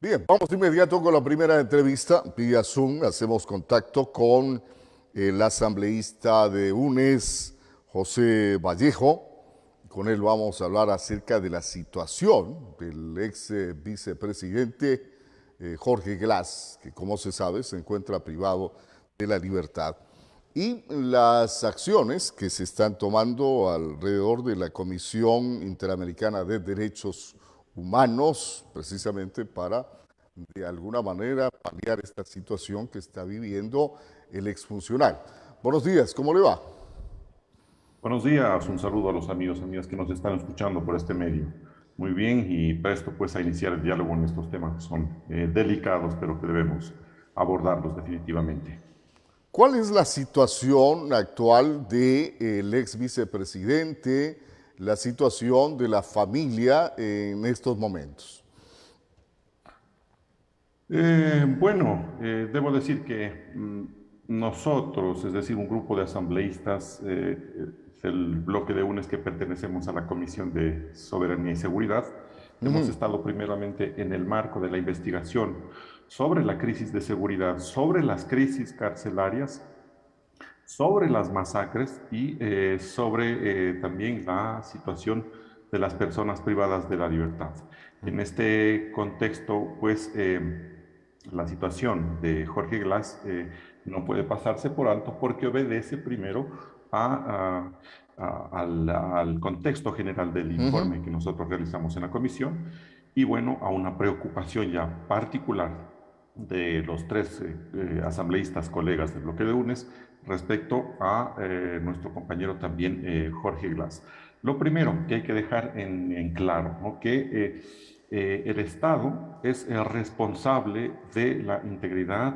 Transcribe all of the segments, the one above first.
Bien, vamos de inmediato con la primera entrevista. Vía Zoom hacemos contacto con el asambleísta de UNES, José Vallejo. Con él vamos a hablar acerca de la situación del ex vicepresidente Jorge Glass, que como se sabe se encuentra privado de la libertad, y las acciones que se están tomando alrededor de la Comisión Interamericana de Derechos Humanos, precisamente para, de alguna manera, paliar esta situación que está viviendo el exfuncionario. Buenos días, ¿cómo le va? Buenos días, un saludo a los amigos, amigas que nos están escuchando por este medio. Muy bien, y presto pues a iniciar el diálogo en estos temas que son delicados, pero que debemos abordarlos definitivamente. ¿Cuál es la situación actual del ex vicepresidente, la situación de la familia en estos momentos? Debo decir que nosotros, es decir, un grupo de asambleístas, el bloque de UNES que pertenecemos a la Comisión de Soberanía y Seguridad, hemos estado primeramente en el marco de la investigación sobre la crisis de seguridad, sobre las crisis carcelarias, sobre las masacres y sobre también la situación de las personas privadas de la libertad. En este contexto, pues, la situación de Jorge Glass no puede pasarse por alto porque obedece primero al contexto general del informe que nosotros realizamos en la comisión y bueno, a una preocupación ya particular de los tres asambleístas colegas del bloque de UNES respecto a nuestro compañero también Jorge Glass. Lo primero que hay que dejar en claro, ¿no? Que el Estado es el responsable de la integridad,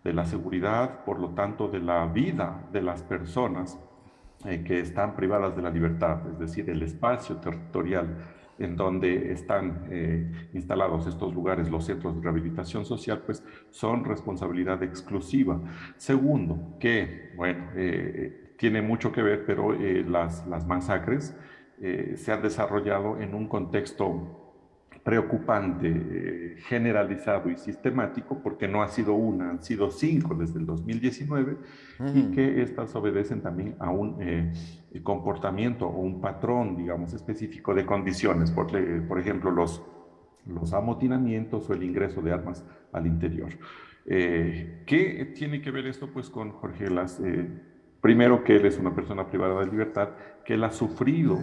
de la seguridad, por lo tanto, de la vida de las personas que están privadas de la libertad, es decir, el espacio territorial en donde están instalados estos lugares, los centros de rehabilitación social, pues son responsabilidad exclusiva. Segundo, que, bueno, tiene mucho que ver, pero las masacres se han desarrollado en un contexto preocupante, generalizado y sistemático, porque no ha sido una, han sido cinco desde el 2019, y que estas obedecen también a un comportamiento o un patrón, digamos, específico de condiciones, por ejemplo, los amotinamientos o el ingreso de armas al interior. ¿Qué tiene que ver esto pues con Jorge Las? Primero que él es una persona privada de libertad, que él ha sufrido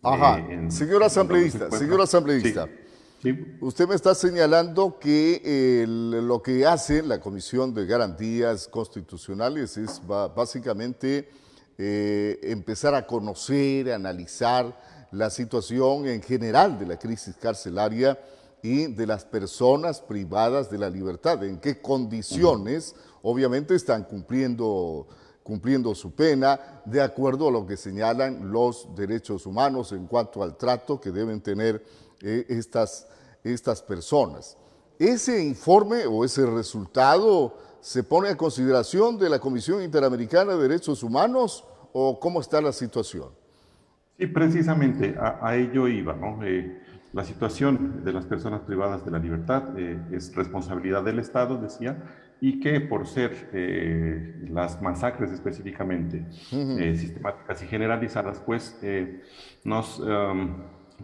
Ajá, en donde se señor encuentra. asambleísta, Sí, sí. usted me está señalando que lo que hace la Comisión de Garantías Constitucionales es básicamente empezar a conocer, analizar la situación en general de la crisis carcelaria y de las personas privadas de la libertad, en qué Ujú. condiciones obviamente están cumpliendo su pena, de acuerdo a lo que señalan los derechos humanos en cuanto al trato que deben tener estas personas. ¿Ese informe o ese resultado se pone a consideración de la Comisión Interamericana de Derechos Humanos o cómo está la situación? Sí, precisamente a ello iba, ¿no? La situación de las personas privadas de la libertad es responsabilidad del Estado, decía, y que por ser las masacres específicamente sistemáticas y generalizadas, pues nos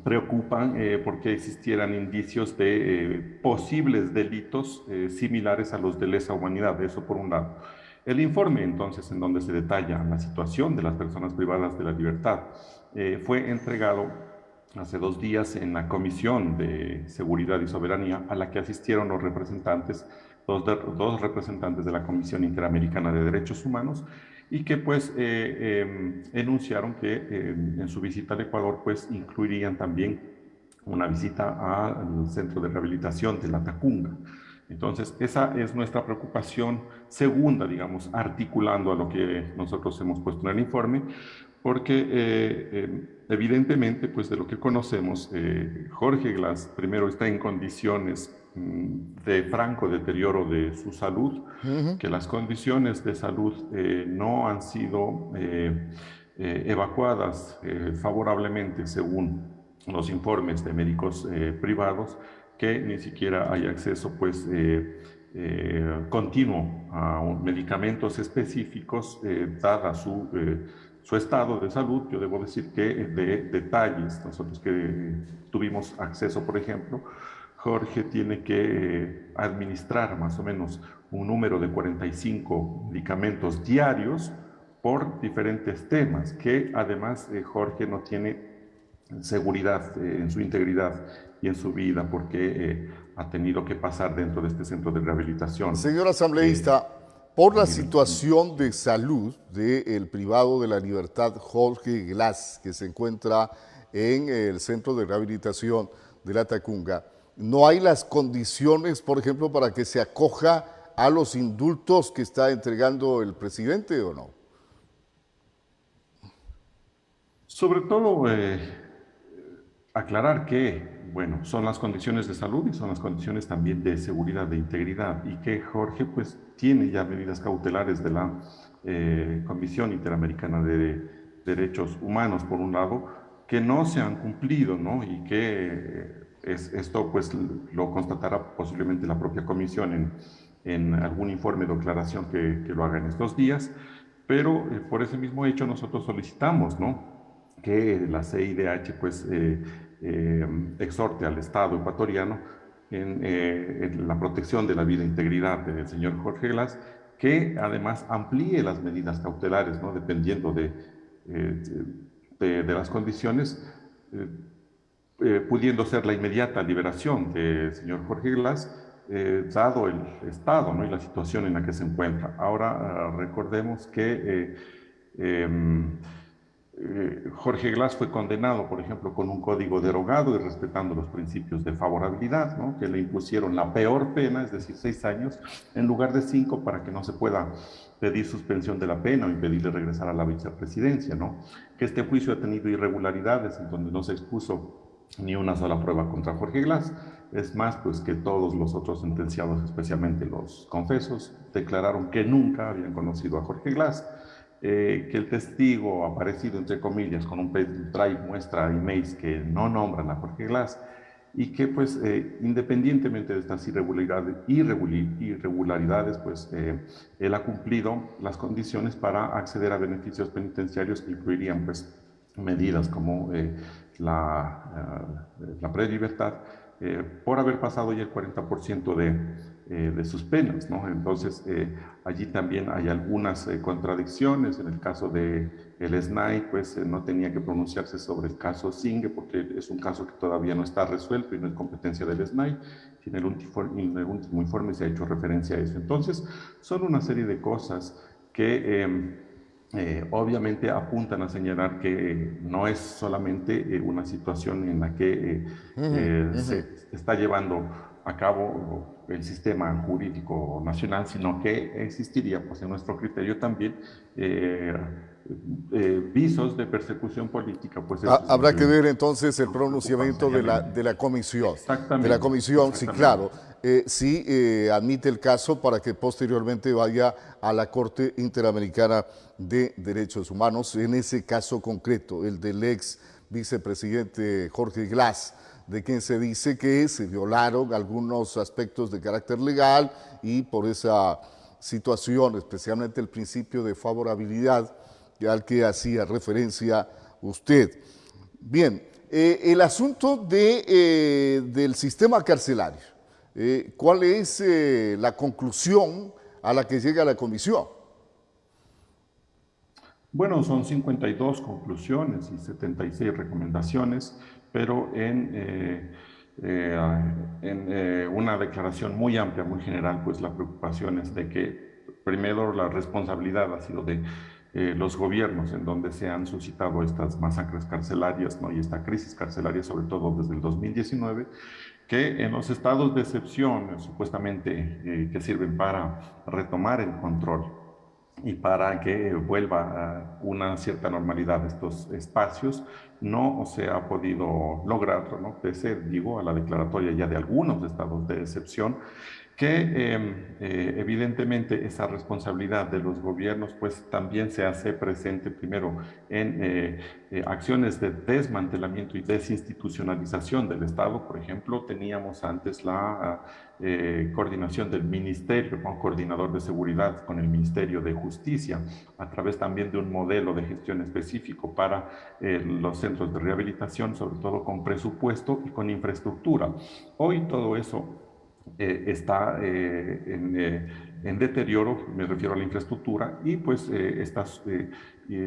preocupan porque existieran indicios de posibles delitos similares a los de lesa humanidad, eso por un lado. El informe, entonces, en donde se detalla la situación de las personas privadas de la libertad, fue entregado hace 2 días en la Comisión de Seguridad y Soberanía a la que asistieron los representantes, dos representantes de la Comisión Interamericana de Derechos Humanos y que pues enunciaron que en su visita al Ecuador pues incluirían también una visita al centro de rehabilitación de La Tacunga. Entonces, esa es nuestra preocupación segunda, digamos, articulando a lo que nosotros hemos puesto en el informe, porque evidentemente, pues de lo que conocemos, Jorge Glass primero está en condiciones de franco deterioro de su salud, que las condiciones de salud no han sido evacuadas favorablemente según los informes de médicos privados, que ni siquiera hay acceso pues continuo a medicamentos específicos, dada su estado de salud. Yo debo decir que de detalles, nosotros que tuvimos acceso, por ejemplo, Jorge tiene que administrar más o menos un número de 45 medicamentos diarios por diferentes temas, que además Jorge no tiene seguridad en su integridad y en su vida, porque ha tenido que pasar dentro de este centro de rehabilitación. Señor asambleísta, por la Dime. situación de salud del privado de la libertad Jorge Glass, que se encuentra en el centro de rehabilitación de la Tacunga, ¿no hay las condiciones, por ejemplo, para que se acoja a los indultos que está entregando el presidente o no? Sobre todo, aclarar que, bueno, son las condiciones de salud y son las condiciones también de seguridad, de integridad, y que Jorge pues tiene ya medidas cautelares de la Comisión Interamericana de Derechos Humanos, por un lado, que no se han cumplido, ¿no? Y que esto pues lo constatará posiblemente la propia comisión en algún informe de declaración que lo haga en estos días, pero por ese mismo hecho nosotros solicitamos, ¿no?, que la CIDH pues exhorte al Estado ecuatoriano en la protección de la vida e integridad del señor Jorge Glass, que además amplíe las medidas cautelares, ¿no?, dependiendo de las condiciones, pudiendo ser la inmediata liberación del señor Jorge Glass, dado el estado, ¿no?, y la situación en la que se encuentra. Ahora recordemos que Jorge Glass fue condenado, por ejemplo, con un código derogado y respetando los principios de favorabilidad, ¿no?, que le impusieron la peor pena, es decir, 6 años, en lugar de 5, para que no se pueda pedir suspensión de la pena o impedirle regresar a la vicepresidencia, ¿no? Que este juicio ha tenido irregularidades en donde no se expuso ni una sola prueba contra Jorge Glass. Es más, pues que todos los otros sentenciados, especialmente los confesos, declararon que nunca habían conocido a Jorge Glass. Que el testigo aparecido, entre comillas, con un pendrive muestra emails que no nombran a Jorge Glass, y que pues independientemente de estas irregularidades, pues él ha cumplido las condiciones para acceder a beneficios penitenciarios que incluirían pues medidas como la prelibertad, por haber pasado ya el 40% de sus penas, ¿no? Entonces, allí también hay algunas contradicciones. En el caso de el SNAI, pues no tenía que pronunciarse sobre el caso Singue, porque es un caso que todavía no está resuelto y no es competencia del SNAI. En el último informe se ha hecho referencia a eso. Entonces, son una serie de cosas que obviamente apuntan a señalar que no es solamente una situación en la que se está llevando a cabo el sistema jurídico nacional, sino que existiría, pues en nuestro criterio también, visos de persecución política, pues eso es lo Habrá que que ver entonces el nos preocupa pronunciamiento de seriamente. la comisión. De la Exactamente, comisión, sí, exactamente. claro. Sí admite el caso para que posteriormente vaya a la Corte Interamericana de Derechos Humanos, en ese caso concreto, el del ex vicepresidente Jorge Glass, de quien se dice que se violaron algunos aspectos de carácter legal y por esa situación, especialmente el principio de favorabilidad al que hacía referencia usted. Bien, el asunto del sistema carcelario, ¿cuál es la conclusión a la que llega la comisión? Bueno, son 52 conclusiones y 76 recomendaciones, pero una declaración muy amplia, muy general, pues la preocupación es de que primero la responsabilidad ha sido de los gobiernos en donde se han suscitado estas masacres carcelarias, ¿no?, y esta crisis carcelaria, sobre todo desde el 2019, que en los estados de excepción, supuestamente que sirven para retomar el control y para que vuelva a una cierta normalidad estos espacios, no se ha podido lograr, ¿no?, pese, digo, a la declaratoria ya de algunos estados de excepción, Evidentemente esa responsabilidad de los gobiernos pues también se hace presente primero en acciones de desmantelamiento y desinstitucionalización del Estado. Por ejemplo, teníamos antes la coordinación del Ministerio, ¿no? Coordinador de Seguridad con el Ministerio de Justicia, a través también de un modelo de gestión específico para los centros de rehabilitación, sobre todo con presupuesto y con infraestructura. Hoy todo eso está en deterioro, me refiero a la infraestructura, y pues estas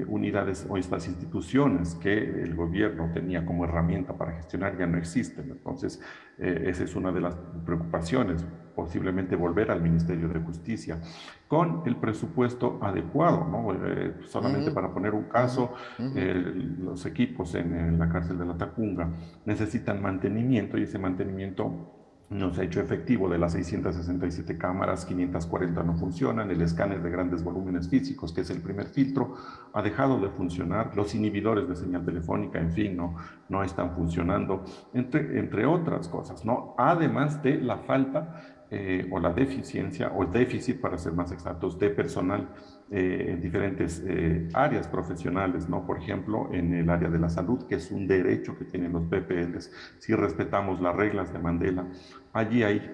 unidades o estas instituciones que el gobierno tenía como herramienta para gestionar ya no existen. Entonces, esa es una de las preocupaciones, posiblemente volver al Ministerio de Justicia con el presupuesto adecuado, ¿no? Solamente Ujú, para poner un ujú, caso, ujú. los equipos en la cárcel de la Tacunga necesitan mantenimiento y ese mantenimiento no se ha hecho efectivo. De las 667 cámaras, 540 no funcionan. El escáner de grandes volúmenes físicos, que es el primer filtro, ha dejado de funcionar. Los inhibidores de señal telefónica, en fin, no están funcionando, entre otras cosas, ¿no? Además de la falta o la deficiencia, o el déficit, para ser más exactos, de personal en diferentes áreas profesionales, ¿no? Por ejemplo, en el área de la salud, que es un derecho que tienen los PPLs, si respetamos las reglas de Mandela. Allí hay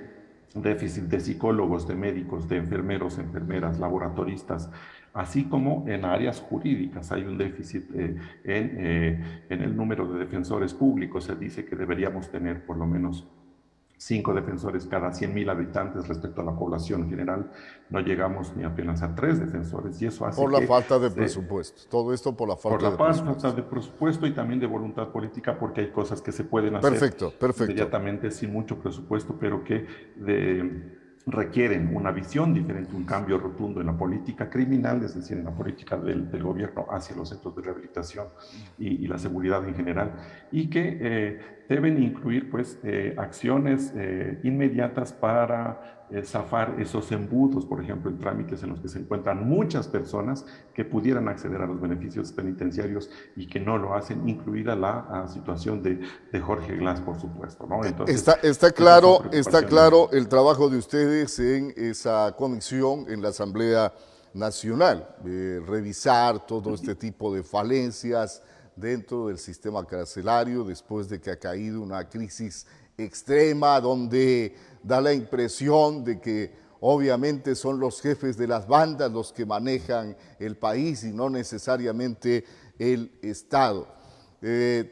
déficit de psicólogos, de médicos, de enfermeros, enfermeras, laboratoristas, así como en áreas jurídicas hay un déficit en el número de defensores públicos. Se dice que deberíamos tener por lo menos 5 defensores cada 100.000 habitantes respecto a la población general. No llegamos ni apenas a 3 defensores, y eso hace Por la que falta de presupuesto. Todo esto por la por falta la de falta presupuesto. de presupuesto y también de voluntad política, porque hay cosas que se pueden hacer Perfecto, perfecto. inmediatamente sin mucho presupuesto, pero que requieren una visión diferente, un cambio rotundo en la política criminal, es decir, en la política del gobierno hacia los centros de rehabilitación y la seguridad en general, y que deben incluir pues acciones inmediatas para zafar esos embudos, por ejemplo, en trámites en los que se encuentran muchas personas que pudieran acceder a los beneficios penitenciarios y que no lo hacen, incluida la situación de Jorge Glass, por supuesto, ¿no? Entonces, esas son Está preocupaciones. claro el trabajo de ustedes en esa comisión en la Asamblea Nacional, revisar todo este tipo de falencias dentro del sistema carcelario después de que ha caído una crisis extrema donde da la impresión de que obviamente son los jefes de las bandas los que manejan el país y no necesariamente el Estado.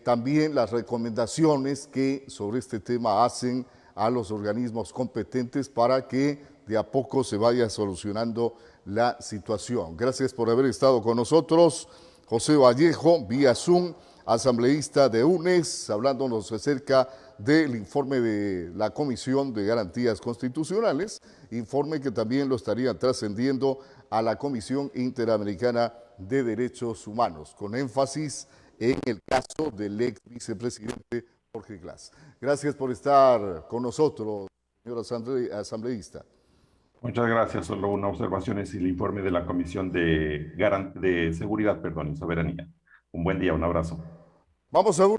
También las recomendaciones que sobre este tema hacen a los organismos competentes para que de a poco se vaya solucionando la situación. Gracias por haber estado con nosotros. José Vallejo, vía Zoom, asambleísta de UNES, hablándonos acerca del informe de la Comisión de Garantías Constitucionales, informe que también lo estaría trascendiendo a la Comisión Interamericana de Derechos Humanos, con énfasis en el caso del ex vicepresidente Jorge Glass. Gracias por estar con nosotros, señor asambleísta. Muchas gracias. Solo una observación es el informe de la Comisión de Seguridad, perdón, y Soberanía. Un buen día, un abrazo. Vamos a una